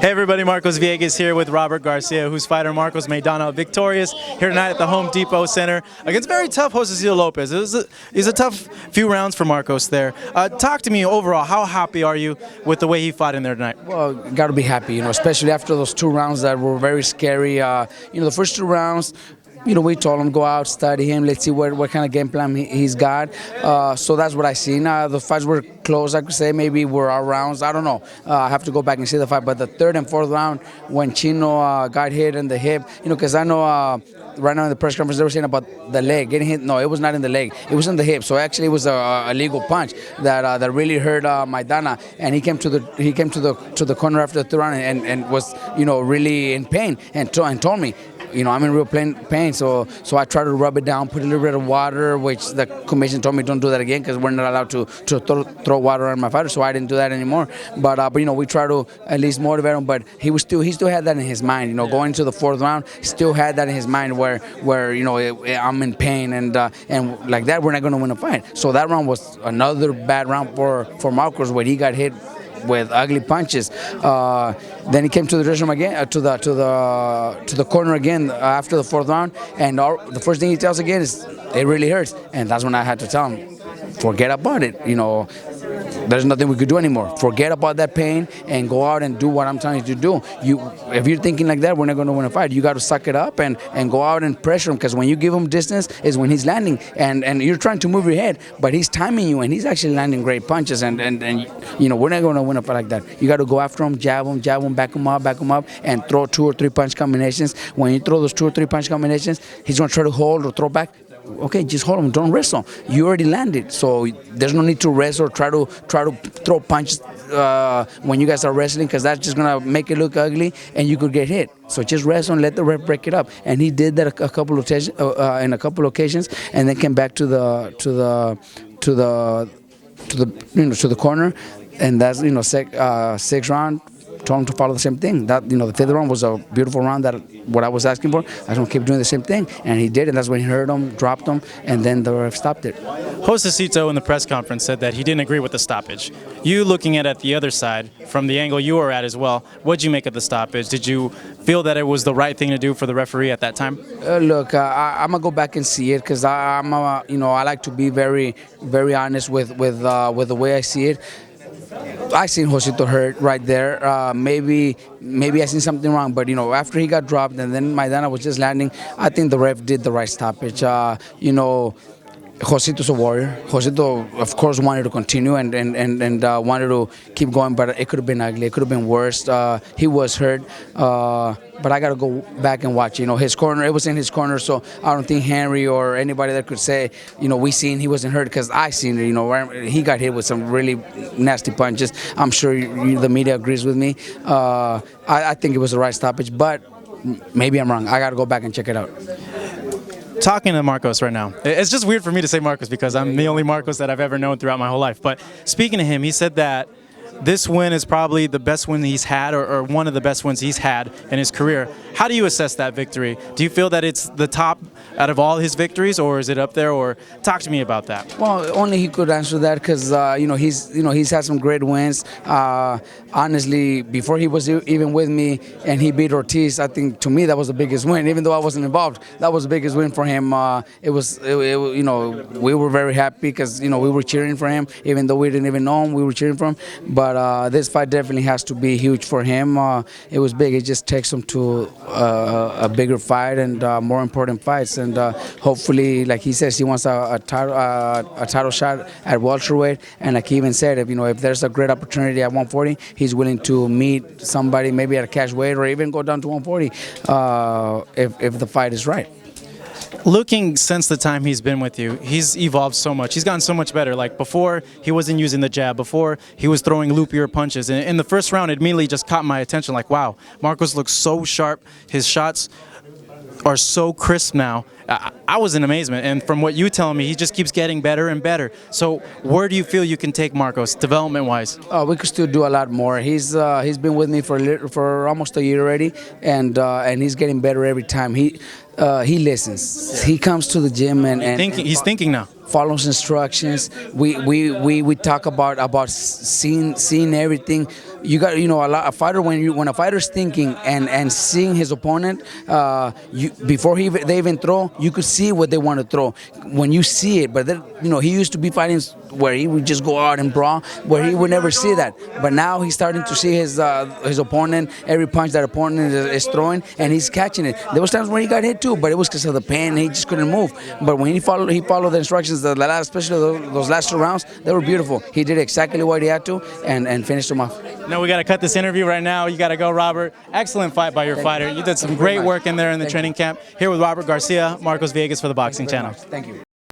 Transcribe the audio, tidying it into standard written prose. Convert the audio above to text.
Hey everybody, Marcos Villegas here with Robert Garcia, whose fighter Marcos Maidana victorious here tonight at the Home Depot Center against very tough Josecito Lopez. It was a tough few rounds for Marcos there. Talk to me overall, how happy are you with the way he fought in there tonight? Well, got to be happy, especially after those two rounds that were very scary. The first two rounds, we told him go out, study him, let's see what kind of game plan he's got. So that's what I seen. The fights were close, I could say. Maybe were our rounds. I don't know. I have to go back and see the fight. But the third and fourth round, when Chino got hit in the hip, because I know right now in the press conference they were saying about the leg getting hit. No, it was not in the leg. It was in the hip. So actually it was a legal punch that really hurt Maidana, and he came to the corner after the third round and was really in pain and told me. I'm in real pain, so I tried to rub it down, put a little bit of water, which the commission told me don't do that again because we're not allowed to throw water on my fighter, so I didn't do that anymore. But we try to at least motivate him. But he still had that in his mind. Going to the fourth round, still had that in his mind where I'm in pain and like that we're not going to win a fight. So that round was another bad round for Marcos where he got hit with ugly punches. Then he came to the dressing room again, to the corner again after the fourth round, and the first thing he tells again is it really hurts, and that's when I had to tell him, forget about it. There's nothing we could do anymore. Forget about that pain and go out and do what I'm telling you to do. If you're thinking like that, we're not going to win a fight. You got to suck it up and go out and pressure him, because when you give him distance is when he's landing, and you're trying to move your head, but he's timing you and he's actually landing great punches, and we're not going to win a fight like that. You got to go after him, jab him, back him up, and throw 2 or 3 punch combinations. When you throw those 2 or 3 punch combinations, he's going to try to hold or throw back. Okay, just hold him. Don't wrestle. You already landed, so there's no need to wrestle or try to throw punches when you guys are wrestling, because that's just gonna make it look ugly and you could get hit. So just wrestle and let the ref break it up. And he did that in a couple of occasions, and then came back to the corner, and that's sixth round. Told him to follow the same thing. That the fifth round was a beautiful round. That what I was asking for. I was gonna keep doing the same thing, and he did, and that's when he hurt him, dropped him, and then the ref stopped it. Josecito in the press conference said that he didn't agree with the stoppage. You looking at the other side from the angle you were at as well. What'd you make of the stoppage? Did you feel that it was the right thing to do for the referee at that time? Look, I'm gonna go back and see it, because I like to be very, very honest with the way I see it. I seen Josecito hurt right there. Maybe I seen something wrong, but after he got dropped and then Maidana was just landing, I think the ref did the right stoppage. Josecito's a warrior. Josecito, of course, wanted to continue and wanted to keep going, but it could have been ugly. It could have been worse. He was hurt, but I got to go back and watch. His corner, it was in his corner, so I don't think Henry or anybody that could say, we seen he wasn't hurt, because I seen it. He got hit with some really nasty punches. I'm sure the media agrees with me. I think it was the right stoppage, but maybe I'm wrong. I got to go back and check it out. Talking to Marcos right now, it's just weird for me to say Marcos because I'm the only Marcos that I've ever known throughout my whole life. But speaking to him, he said that this win is probably the best win he's had, or one of the best wins he's had in his career. How do you assess that victory? Do you feel that it's the top out of all his victories, or is it up there? Or talk to me about that. Well, only he could answer that, because he's had some great wins. Honestly, before he was even with me and he beat Ortiz, I think to me that was the biggest win. Even though I wasn't involved, that was the biggest win for him. We were very happy because we were cheering for him, even though we didn't even know him. We were cheering for him. But this fight definitely has to be huge for him. It was big. It just takes him to a bigger fight and more important fights. And hopefully, like he says, he wants a title shot at welterweight. And like he even said, if there's a great opportunity at 140, he's willing to meet somebody maybe at a cash weight or even go down to 140 if the fight is right. Looking since the time he's been with you, he's evolved so much. He's gotten so much better. Like before, he wasn't using the jab. Before, he was throwing loopier punches. And in the first round, it immediately just caught my attention. Like, wow, Marcos looks so sharp. His shots are so crisp now. I was in amazement. And from what you tell me, he just keeps getting better and better. So where do you feel you can take Marcos development-wise? We could still do a lot more. He's been with me for almost a year already, and he's getting better every time. He listens. He comes to the gym and he's thinking now. follows instructions. We talk about seeing everything. You got, a fighter, when a fighter's thinking and seeing his opponent, before they even throw, you could see what they want to throw when you see it. But then, he used to be fighting where he would just go out and brawl, where he would never see that. But now he's starting to see his opponent, every punch that opponent is throwing, and he's catching it. There was times when he got hit too, but it was because of the pain. He just couldn't move. But when he followed the instructions, especially those last 2 rounds, they were beautiful. He did exactly what he had to and finished him off. No, we got to cut this interview right now. You got to go, Robert. Excellent fight by your fighter. You did some great work in there in the training camp. Here with Robert Garcia, Marcos Vegas for the Boxing Channel. Thank you.